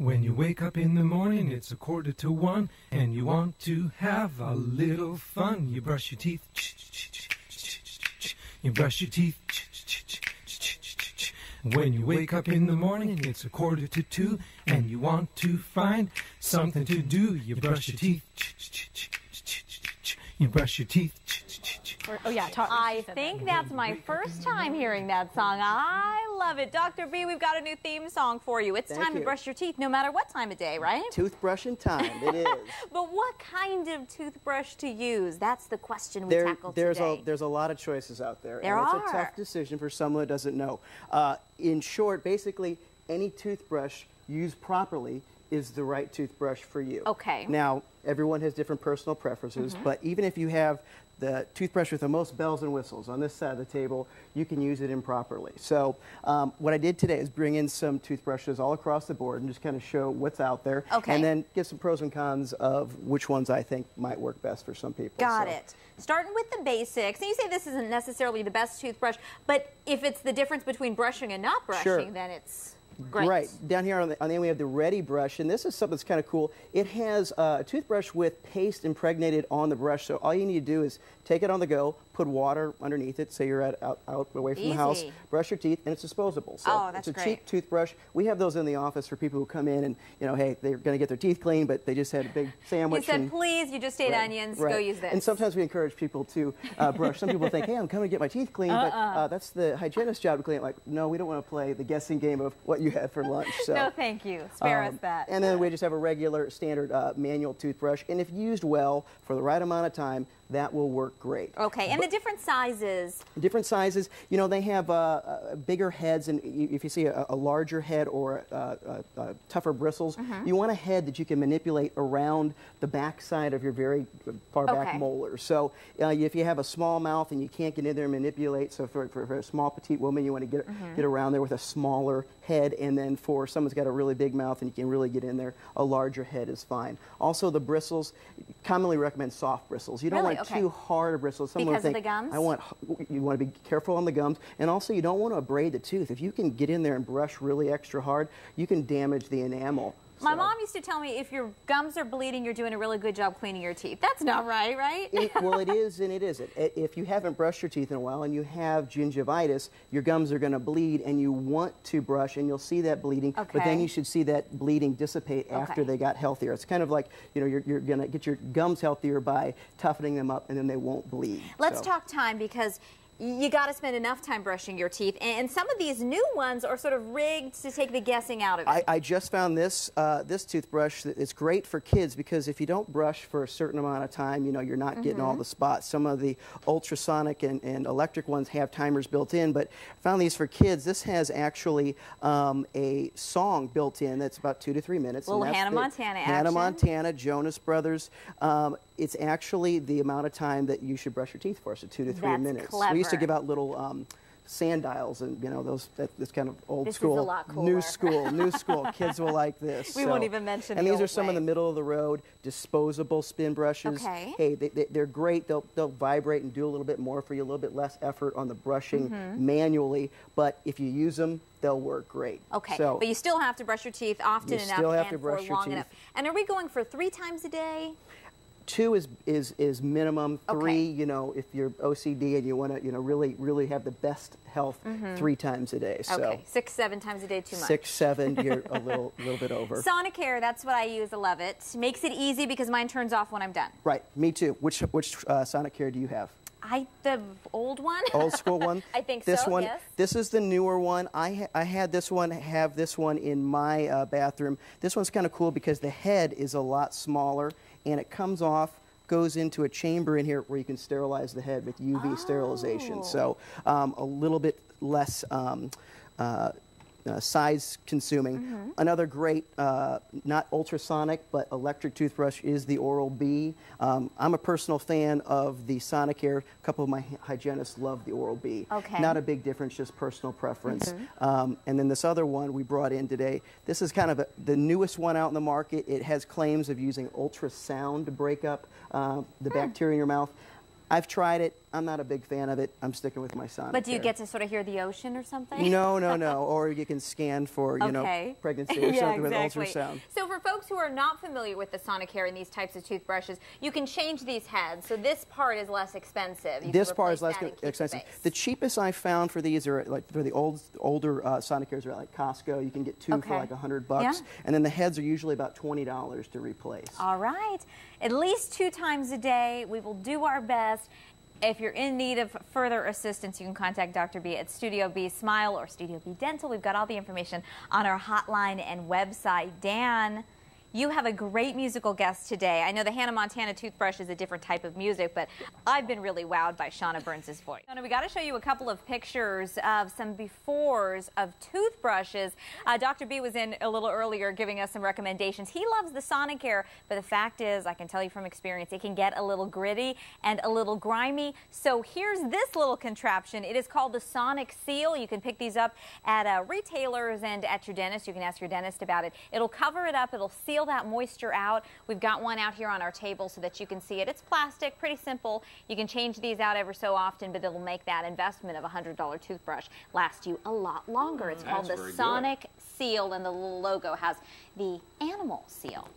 When you wake up in the morning, it's 1:45, and you want to have a little fun. You brush your teeth, you brush your teeth. When you wake up in the morning, it's 1:45, and you want to find something to do. You brush your teeth, you brush your teeth. Oh yeah, I think that's my first time hearing that song. I love it. Dr. B, we've got a new theme song for you. It's time to brush your teeth no matter what time of day, right? Toothbrushing time, it is. But what kind of toothbrush to use? That's the question we tackled today. There's a lot of choices out there. There are. It's a tough decision for someone that doesn't know. In short, basically, any toothbrush used properly is the right toothbrush for you. Okay. Now, everyone has different personal preferences, but even if you have the toothbrush with the most bells and whistles on this side of the table, you can use it improperly. So what I did today is bring in some toothbrushes all across the board and just kind of show what's out there. Okay. And then give some pros and cons of which ones I think might work best for some people. Got it. Starting with the basics, and you say this isn't necessarily the best toothbrush, but if it's the difference between brushing and not brushing, then it's great. Right. Down here on the end we have the Ready brush, and this is something that's kind of cool. It has a toothbrush with paste impregnated on the brush, so all you need to do is take it on the go, put water underneath it, say you're out away from the house, brush your teeth, and it's disposable. So that's it's a great. cheap toothbrush. We have those in the office for people who come in and, you know, hey, they're going to get their teeth clean, but they just had a big sandwich. You said, please, you just ate onions, go use this. And sometimes we encourage people to brush. Some people think, hey, I'm coming to get my teeth clean, but that's the hygienist's job to clean it. Like, no, we don't want to play the guessing game of what you had for lunch. So, no, thank you. Spare us that. And then we just have a regular standard manual toothbrush, and if used well for the right amount of time, that will work great. Okay, and the different sizes? Different sizes, you know, they have bigger heads, and if you see a larger head or tougher bristles, you want a head that you can manipulate around the back side of your very far back molars. So if you have a small mouth and you can't get in there and manipulate, so for a small petite woman, you want to get around there with a smaller head, and then for someone's got a really big mouth and you can really get in there, a larger head is fine. Also, the bristles, commonly recommend soft bristles. You don't want too hard bristles. Someone because of the gums? You want to be careful on the gums, and also you don't want to abrade the tooth. If you can get in there and brush really extra hard, you can damage the enamel. My mom used to tell me if your gums are bleeding, you're doing a really good job cleaning your teeth. That's not right, right? Well, it is and it isn't. If you haven't brushed your teeth in a while and you have gingivitis, your gums are going to bleed, and you want to brush, and you'll see that bleeding, but then you should see that bleeding dissipate after they got healthier. It's kind of like, you know, you're going to get your gums healthier by toughening them up, and then they won't bleed. Let's talk time, because you got to spend enough time brushing your teeth, and some of these new ones are sort of rigged to take the guessing out of it. I just found this this toothbrush. It's great for kids because if you don't brush for a certain amount of time, you know, you're not getting all the spots. Some of the ultrasonic and electric ones have timers built in, but I found these for kids. This has actually a song built in that's about 2 to 3 minutes. Little Hannah Montana action. Hannah Montana, Jonas Brothers. It's actually the amount of time that you should brush your teeth for, so 2 to 3 minutes. Clever. We used to give out little sand dials, and you know, that's kind of old school. This is a lot cooler. New school. Kids will like this. We won't even mention. And these are some of the middle of the road disposable spin brushes. Okay. Hey, they're great. They'll vibrate and do a little bit more for you, a little bit less effort on the brushing manually. But if you use them, they'll work great. Okay, so, but you still have to brush your teeth often enough and for long enough. And are we going for 3 times a day? 2 is minimum. 3, you know, if you're OCD and you want to, you know, really have the best health, 3 times a day. So okay, 6, 7 times a day too much. 6, 7, you're a little bit over. Sonicare, that's what I use. I love it. Makes it easy because mine turns off when I'm done. Right, me too. Which Sonicare do you have? The old one. Old school one? I think this so, one, yes. This is the newer one. I had this one, have this one in my bathroom. This one's kind of cool because the head is a lot smaller, and it comes off, goes into a chamber in here where you can sterilize the head with UV sterilization. So a little bit less size consuming. Another great, not ultrasonic, but electric toothbrush is the Oral-B. I'm a personal fan of the Sonicare. A couple of my hygienists love the Oral-B. Okay. Not a big difference, just personal preference. And then this other one we brought in today, this is kind of the newest one out in the market. It has claims of using ultrasound to break up the bacteria in your mouth. I've tried it. I'm not a big fan of it. I'm sticking with my Sonicare. But do you get to sort of hear the ocean or something? No, no, no. Or you can scan for, you know, pregnancy or something with ultrasound. So for folks who are not familiar with the Sonicare and these types of toothbrushes, you can change these heads. So this part is less expensive. This part is less expensive. The cheapest I found for these are like for the older Sonicares are at like Costco. You can get two for like $100, and then the heads are usually about $20 to replace. All right, at least 2 times a day. We will do our best. If you're in need of further assistance, you can contact Dr. B at Studio B Smile or Studio B Dental. We've got all the information on our hotline and website. Dan, you have a great musical guest today. I know the Hannah Montana toothbrush is a different type of music, but I've been really wowed by Shauna Burns' voice. Shauna, we got to show you a couple of pictures of some befores of toothbrushes. Dr. B was in a little earlier giving us some recommendations. He loves the Sonicare, but the fact is, I can tell you from experience, it can get a little gritty and a little grimy. So here's this little contraption. It is called the Sonic Seal. You can pick these up at retailers and at your dentist. You can ask your dentist about it. It'll cover it up. It'll seal that moisture out. We've got one out here on our table so that you can see it. It's plastic, pretty simple. You can change these out every so often, but it'll make that investment of a $100 toothbrush last you a lot longer. It's called the Sonic Seal, and the little logo has the animal seal.